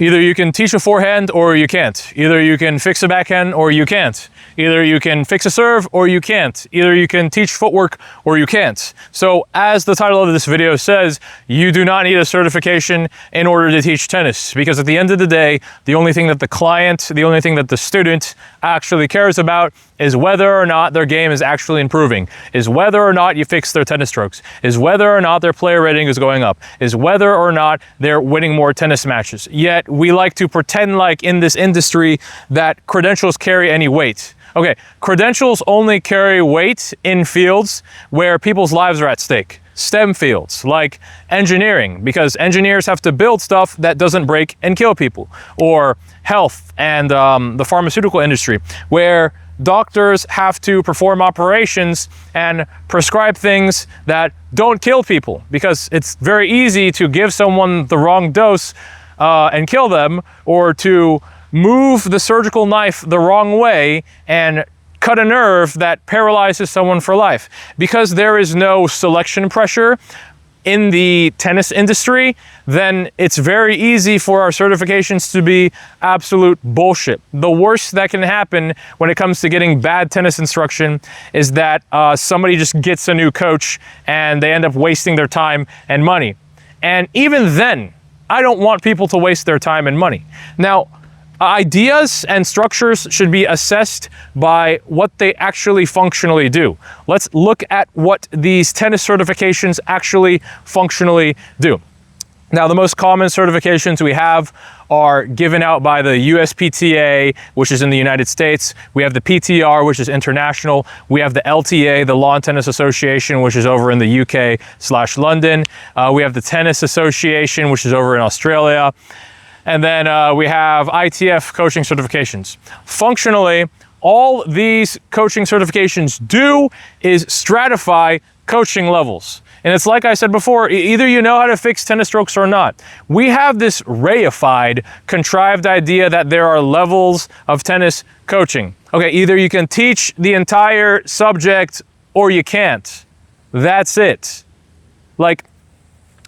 Either you can teach a forehand or you can't. Either you can fix a backhand or you can't. Either you can fix a serve or you can't. Either you can teach footwork or you can't. So as the title of this video says, you do not need a certification in order to teach tennis, because at the end of the day, the only thing that the client, the only thing that the student actually cares about is whether or not their game is actually improving, is whether or not you fix their tennis strokes, is whether or not their player rating is going up, is whether or not they're winning more tennis matches. Yet we like to pretend like in this industry that credentials carry any weight. Okay, credentials only carry weight in fields where people's lives are at stake. STEM fields like engineering, because engineers have to build stuff that doesn't break and kill people, or health and the pharmaceutical industry, where doctors have to perform operations and prescribe things that don't kill people, because it's very easy to give someone the wrong dose and kill them, or to move the surgical knife the wrong way and cut a nerve that paralyzes someone for life. Because there is no selection pressure in the tennis industry, then it's very easy for our certifications to be absolute bullshit. The worst that can happen when it comes to getting bad tennis instruction is that somebody just gets a new coach and they end up wasting their time and money. And even then, I don't want people to waste their time and money. Now, ideas and structures should be assessed by what they actually functionally do. Let's look at what these tennis certifications actually functionally do. Now, the most common certifications we have are given out by the USPTA, which is in the United States. We have the PTR, which is international. We have the LTA, the Lawn Tennis Association, which is over in the UK/London. We have the Tennis Association, which is over in Australia. And then we have ITF coaching certifications. Functionally, all these coaching certifications do is stratify coaching levels. And it's like I said before, either you know how to fix tennis strokes or not. We have this reified, contrived idea that there are levels of tennis coaching. Okay, either you can teach the entire subject or you can't. That's it. Like,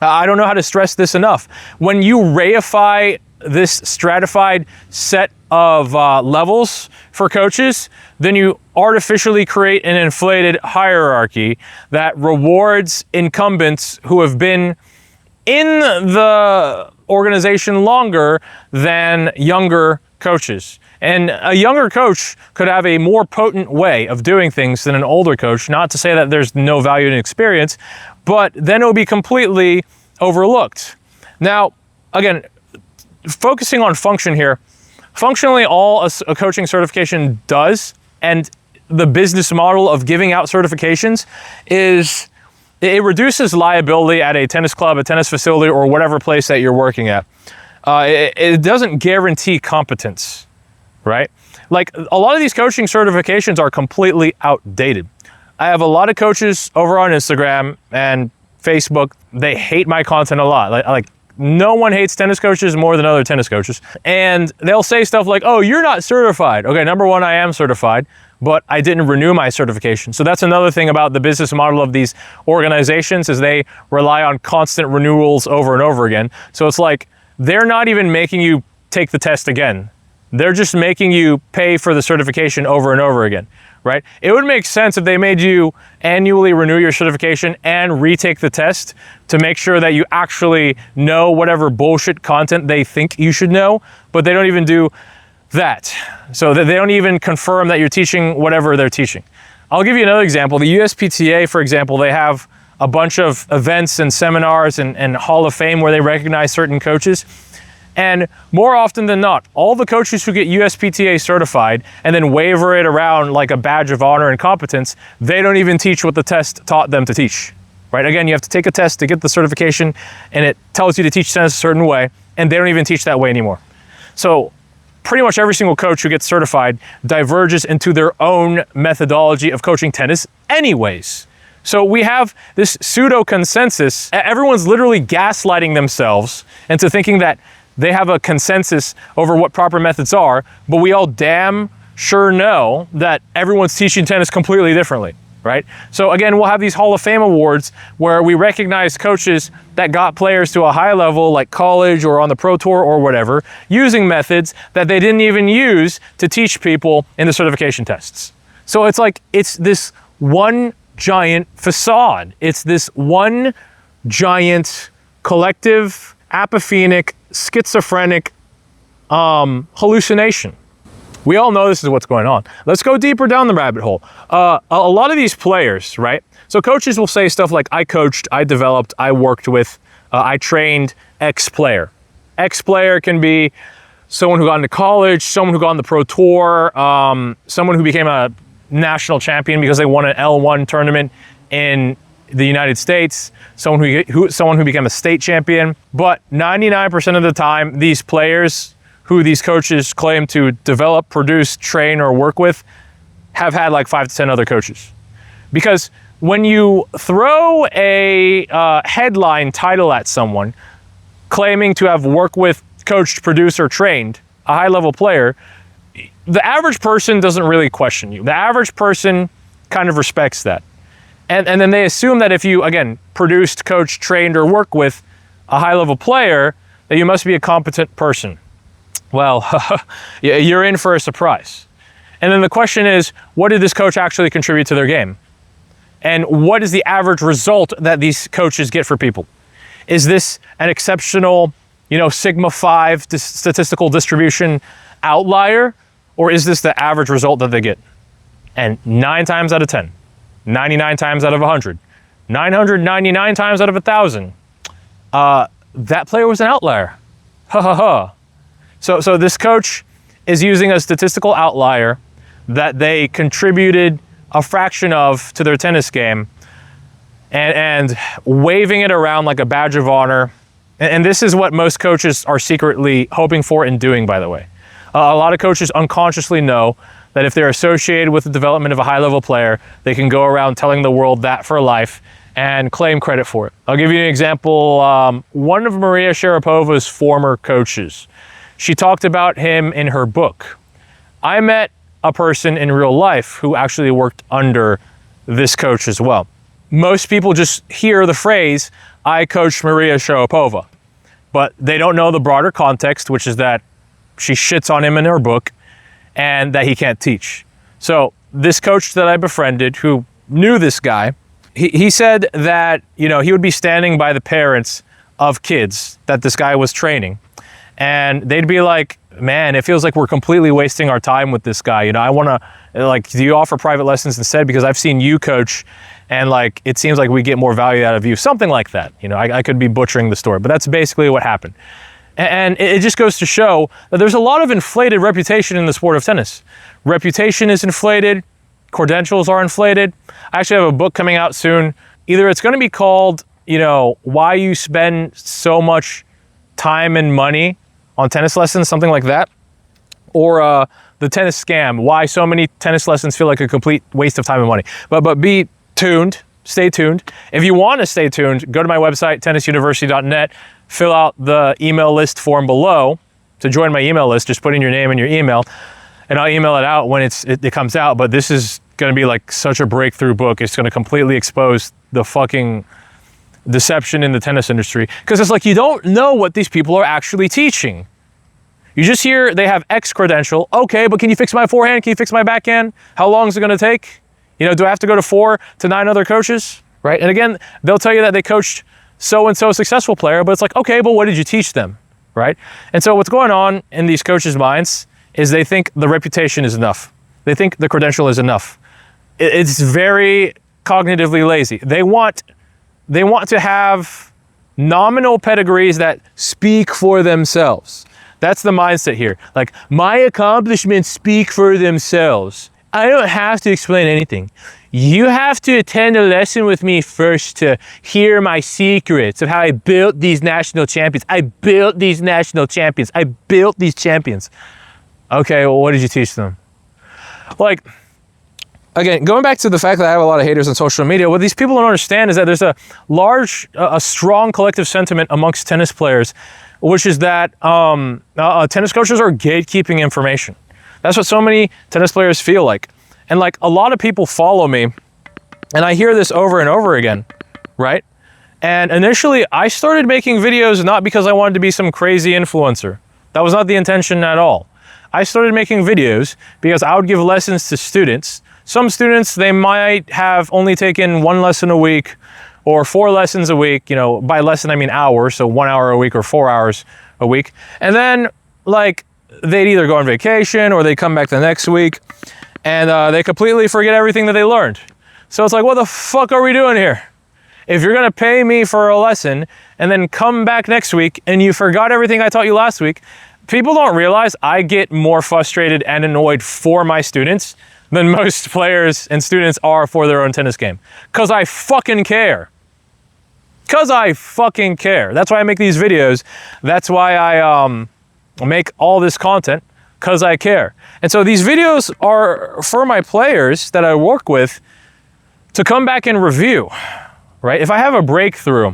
I don't know how to stress this enough. When you reify this stratified set of levels for coaches, then you artificially create an inflated hierarchy that rewards incumbents who have been in the organization longer than younger coaches. And a younger coach could have a more potent way of doing things than an older coach. Not to say that there's no value in experience, but then it will be completely overlooked. Now, again, focusing on function here, functionally all a coaching certification does, and the business model of giving out certifications is it reduces liability at a tennis club, a tennis facility, or whatever place that you're working at. It doesn't guarantee competence, right? Like, a lot of these coaching certifications are completely outdated. I have a lot of coaches over on Instagram and Facebook. They hate my content a lot. Like no one hates tennis coaches more than other tennis coaches. And they'll say stuff like, oh, you're not certified. Okay, number one, I am certified, but I didn't renew my certification. So that's another thing about the business model of these organizations, is they rely on constant renewals over and over again. So it's like, they're not even making you take the test again. They're just making you pay for the certification over and over again, right? It would make sense if they made you annually renew your certification and retake the test to make sure that you actually know whatever bullshit content they think you should know, but they don't even do that. So they don't even confirm that you're teaching whatever they're teaching. I'll give you another example. The USPTA, for example, they have a bunch of events and seminars and Hall of Fame where they recognize certain coaches. And more often than not, all the coaches who get USPTA certified and then waver it around like a badge of honor and competence, they don't even teach what the test taught them to teach, right? Again, you have to take a test to get the certification, and it tells you to teach tennis a certain way, and they don't even teach that way anymore. So pretty much every single coach who gets certified diverges into their own methodology of coaching tennis anyways. So we have this pseudo consensus. Everyone's literally gaslighting themselves into thinking that they have a consensus over what proper methods are, but we all damn sure know that everyone's teaching tennis completely differently. right? So again, we'll have these Hall of Fame awards where we recognize coaches that got players to a high level like college or on the pro tour or whatever, using methods that they didn't even use to teach people in the certification tests. So it's like, it's this one giant facade. It's this one giant collective, apophenic, schizophrenic hallucination. We all know this is what's going on. Let's go deeper down the rabbit hole. A lot of these players, right? So coaches will say stuff like, I coached, I developed, I worked with, I trained X player. X player can be someone who got into college, someone who got on the pro tour, someone who became a national champion because they won an L1 tournament in the United States, someone who became a state champion. But 99% of the time, these players who these coaches claim to develop, produce, train, or work with have had like 5 to 10 other coaches. Because when you throw a headline title at someone claiming to have worked with, coached, produced, or trained a high-level player, the average person doesn't really question you. The average person kind of respects that. And then they assume that if you, again, produced, coached, trained, or work with a high-level player, that you must be a competent person. Well, you're in for a surprise. And then the question is, what did this coach actually contribute to their game? And what is the average result that these coaches get for people? Is this an exceptional, Sigma 5 statistical distribution outlier? Or is this the average result that they get? And 9 times out of 10, 99 times out of 100, 999 times out of 1,000, that player was an outlier. Ha ha ha. So this coach is using a statistical outlier that they contributed a fraction of to their tennis game and waving it around like a badge of honor. And this is what most coaches are secretly hoping for and doing, by the way. A lot of coaches unconsciously know that if they're associated with the development of a high-level player, they can go around telling the world that for life and claim credit for it. I'll give you an example. One of Maria Sharapova's former coaches, she talked about him in her book. I met a person in real life who actually worked under this coach as well. Most people just hear the phrase, I coached Maria Sharapova, but they don't know the broader context, which is that she shits on him in her book and that he can't teach. So this coach that I befriended who knew this guy, he said that, he would be standing by the parents of kids that this guy was training. And they'd be like, man, it feels like we're completely wasting our time with this guy. I want to, do you offer private lessons instead? Because I've seen you coach and it seems like we get more value out of you. Something like that. I could be butchering the story, but that's basically what happened. And it just goes to show that there's a lot of inflated reputation in the sport of tennis. Reputation is inflated. Credentials are inflated. I actually have a book coming out soon. Either it's going to be called, Why You Spend So Much Time and Money on Tennis Lessons, something like that. Or The Tennis Scam, Why So Many Tennis Lessons Feel Like a Complete Waste of Time and Money. But be tuned. Stay tuned. If you want to stay tuned, go to my website, tennisuniversity.net, fill out the email list form below to join my email list. Just put in your name and your email, and I'll email it out when it comes out. But this is going to be such a breakthrough book. It's going to completely expose the fucking deception in the tennis industry. Because it's you don't know what these people are actually teaching. You just hear they have X credential. Okay, but can you fix my forehand? Can you fix my backhand? How long is it going to take? Do I have to go to 4 to 9 other coaches? Right? And again, they'll tell you that they coached so-and-so successful player, but it's okay, but what did you teach them? Right? And so what's going on in these coaches' minds is they think the reputation is enough. They think the credential is enough. It's very cognitively lazy. They want to have nominal pedigrees that speak for themselves. That's the mindset here. My accomplishments speak for themselves. I don't have to explain anything. You have to attend a lesson with me first to hear my secrets of how I built these national champions. I built these national champions. I built these champions. Okay, well, what did you teach them? Again, going back to the fact that I have a lot of haters on social media, what these people don't understand is that there's a strong collective sentiment amongst tennis players, which is that tennis coaches are gatekeeping information. That's what so many tennis players feel like. And a lot of people follow me And I hear this over and over again, right? And initially, I started making videos not because I wanted to be some crazy influencer. That was not the intention at all. I started making videos because I would give lessons to students. Some students, they might have only taken 1 lesson a week or 4 lessons a week. You know, by lesson, I mean hours, so 1 hour a week or 4 hours a week. And then, like, they'd either go on vacation or they'd come back the next week and they completely forget everything that they learned. So it's like, what the fuck are we doing here? If you're gonna pay me for a lesson and then come back next week and you forgot everything I taught you last week, people don't realize I get more frustrated and annoyed for my students than most players and students are for their own tennis game. Cause I fucking care. Cause I fucking care. That's why I make these videos. That's why I make all this content, cause I care. And so these videos are for my players that I work with to come back and review, right? If I have a breakthrough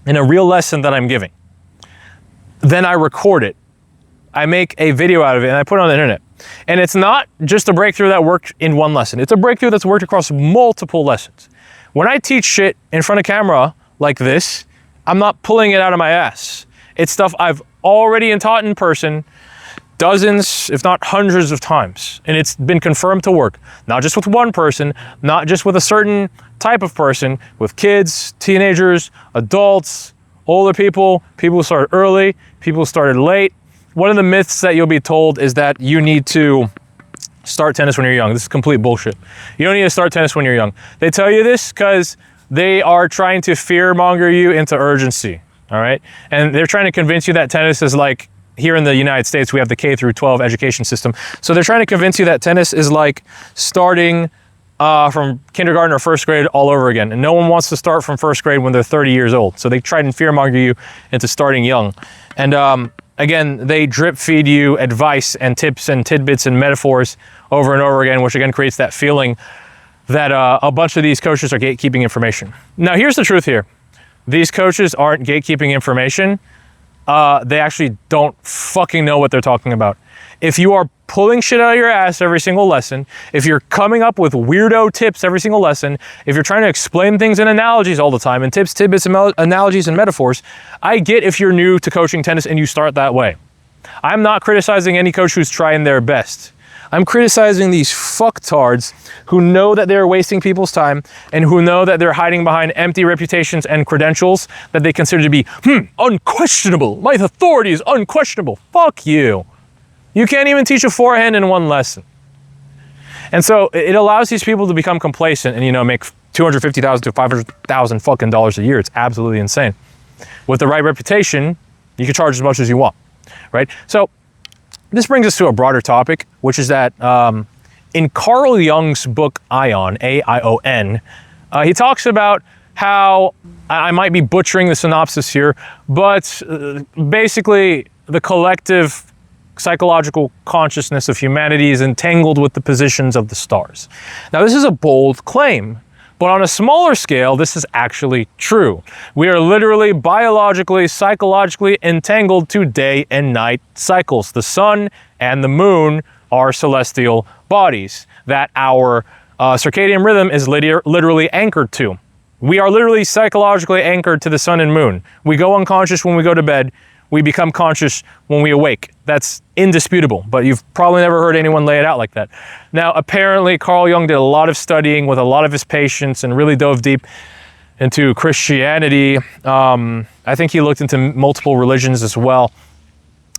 in a real lesson that I'm giving, then I record it. I make a video out of it and I put it on the internet. And it's not just a breakthrough that worked in 1 lesson. It's a breakthrough that's worked across multiple lessons. When I teach shit in front of camera like this, I'm not pulling it out of my ass. It's stuff I've already taught in person dozens, if not hundreds of times. And it's been confirmed to work. Not just with one person, not just with a certain type of person, with kids, teenagers, adults, older people, people who started early, people who started late. One of the myths that you'll be told is that you need to start tennis when you're young. This is complete bullshit. You don't need to start tennis when you're young. They tell you this because they are trying to fearmonger you into urgency, all right? And they're trying to convince you that tennis is like, here in the United States, we have the K through 12 education system. So they're trying to convince you that tennis is like starting from kindergarten or first grade all over again. And no one wants to start from first grade when they're 30 years old. So they try and fearmonger you into starting young. And again, they drip feed you advice and tips and tidbits and metaphors over and over again, which again creates that feeling that a bunch of these coaches are gatekeeping information. Now, here's the truth here. These coaches aren't gatekeeping information. They actually don't fucking know what they're talking about. If you are pulling shit out of your ass every single lesson, if you're coming up with weirdo tips every single lesson, if you're trying to explain things in analogies all the time, and tips, tidbits, and analogies and metaphors, I get if you're new to coaching tennis and you start that way. I'm not criticizing any coach who's trying their best. I'm criticizing these fucktards who know that they're wasting people's time and who know that they're hiding behind empty reputations and credentials that they consider to be, unquestionable. My authority is unquestionable. Fuck you. You can't even teach a forehand in 1 lesson. And so it allows these people to become complacent and, you know, make $250,000 to $500,000 fucking dollars a year. It's absolutely insane. With the right reputation, you can charge as much as you want, right? So this brings us to a broader topic, which is that in Carl Jung's book, Aion, A-I-O-N, he talks about how, I might be butchering the synopsis here, but basically the collective psychological consciousness of humanity is entangled with the positions of the stars. Now, this is a bold claim, but on a smaller scale, this is actually true. We are literally biologically, psychologically entangled to day and night cycles. The sun and the moon are celestial bodies that our circadian rhythm is literally anchored to. We are literally psychologically anchored to the sun and moon. We go unconscious when we go to bed. We become conscious when we awake. That's indisputable, but you've probably never heard anyone lay it out like that. Now, apparently, Carl Jung did a lot of studying with a lot of his patients and really dove deep into Christianity. I think he looked into multiple religions as well.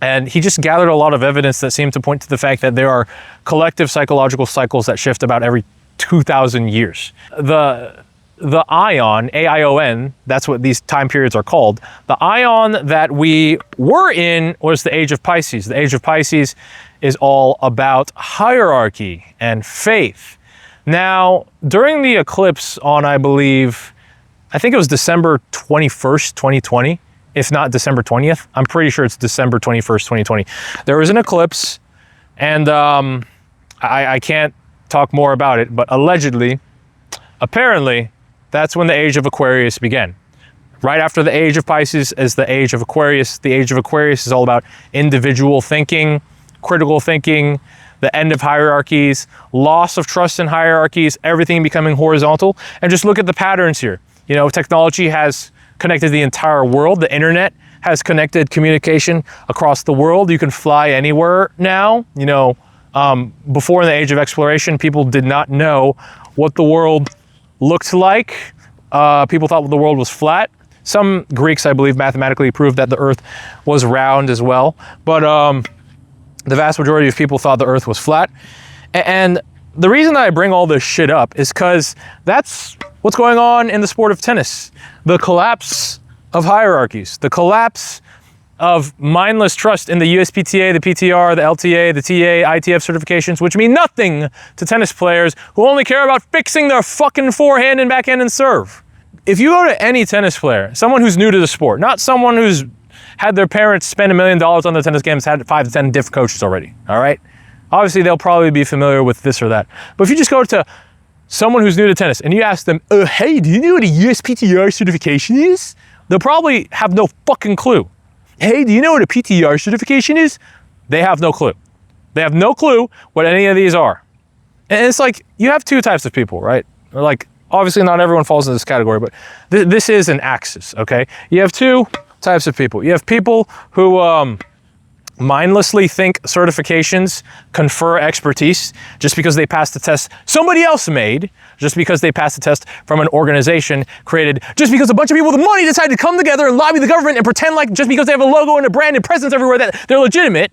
And he just gathered a lot of evidence that seemed to point to the fact that there are collective psychological cycles that shift about every 2,000 years. The Aion, A-I-O-N, that's what these time periods are called. The Aion that we were in was the Age of Pisces. The Age of Pisces is all about hierarchy and faith. Now, during the eclipse on, I think it was December 21st, 2020, if not December 20th. I'm pretty sure it's December 21st, 2020. There was an eclipse, and I can't talk more about it, but apparently, that's when the Age of Aquarius began. Right after the Age of Pisces is the Age of Aquarius. The Age of Aquarius is all about individual thinking, critical thinking, the end of hierarchies, loss of trust in hierarchies, everything becoming horizontal. And just look at the patterns here. You know, technology has connected the entire world. The internet has connected communication across the world. You can fly anywhere now. You know, before in the age of exploration, people did not know what the world looked like. People thought the world was flat. Some Greeks, I believe, mathematically proved that the earth was round as well. But the vast majority of people thought the earth was flat. And the reason that I bring all this shit up is because that's what's going on in the sport of tennis. The collapse of hierarchies, the collapse of mindless trust in the USPTA, the PTR, the LTA, the TA, ITF certifications, which mean nothing to tennis players who only care about fixing their fucking forehand and backhand and serve. If you go to any tennis player, someone who's new to the sport, not someone who's had their parents spend $1 million on their tennis games, had 5 to 10 diff coaches already, all right? Obviously, they'll probably be familiar with this or that. But if you just go to someone who's new to tennis and you ask them, hey, do you know what a USPTR certification is? They'll probably have no fucking clue. Hey, do you know what a PTR certification is? They have no clue. They have no clue what any of these are. And it's like, you have 2 types of people, right? Like, obviously not everyone falls into this category, but this is an axis, okay? You have 2 types of people. You have people who mindlessly think certifications confer expertise just because they passed a test somebody else made, just because they passed a test from an organization created, just because a bunch of people with money decided to come together and lobby the government and pretend like just because they have a logo and a brand and presence everywhere that they're legitimate.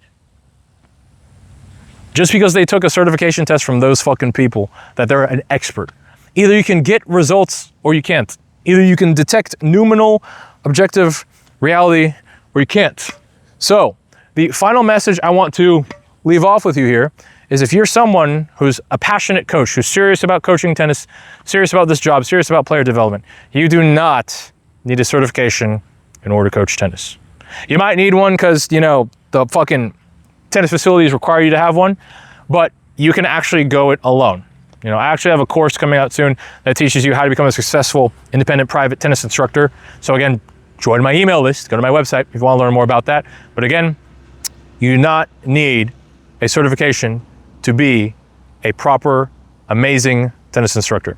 Just because they took a certification test from those fucking people that they're an expert. Either you can get results or you can't. Either you can detect noumenal, objective reality or you can't. So, the final message I want to leave off with you here is if you're someone who's a passionate coach, who's serious about coaching tennis, serious about this job, serious about player development, you do not need a certification in order to coach tennis. You might need one because, you know, the fucking tennis facilities require you to have one, but you can actually go it alone. You know, I actually have a course coming out soon that teaches you how to become a successful independent private tennis instructor. So again, join my email list, go to my website if you want to learn more about that. But again, you do not need a certification to be a proper, amazing tennis instructor.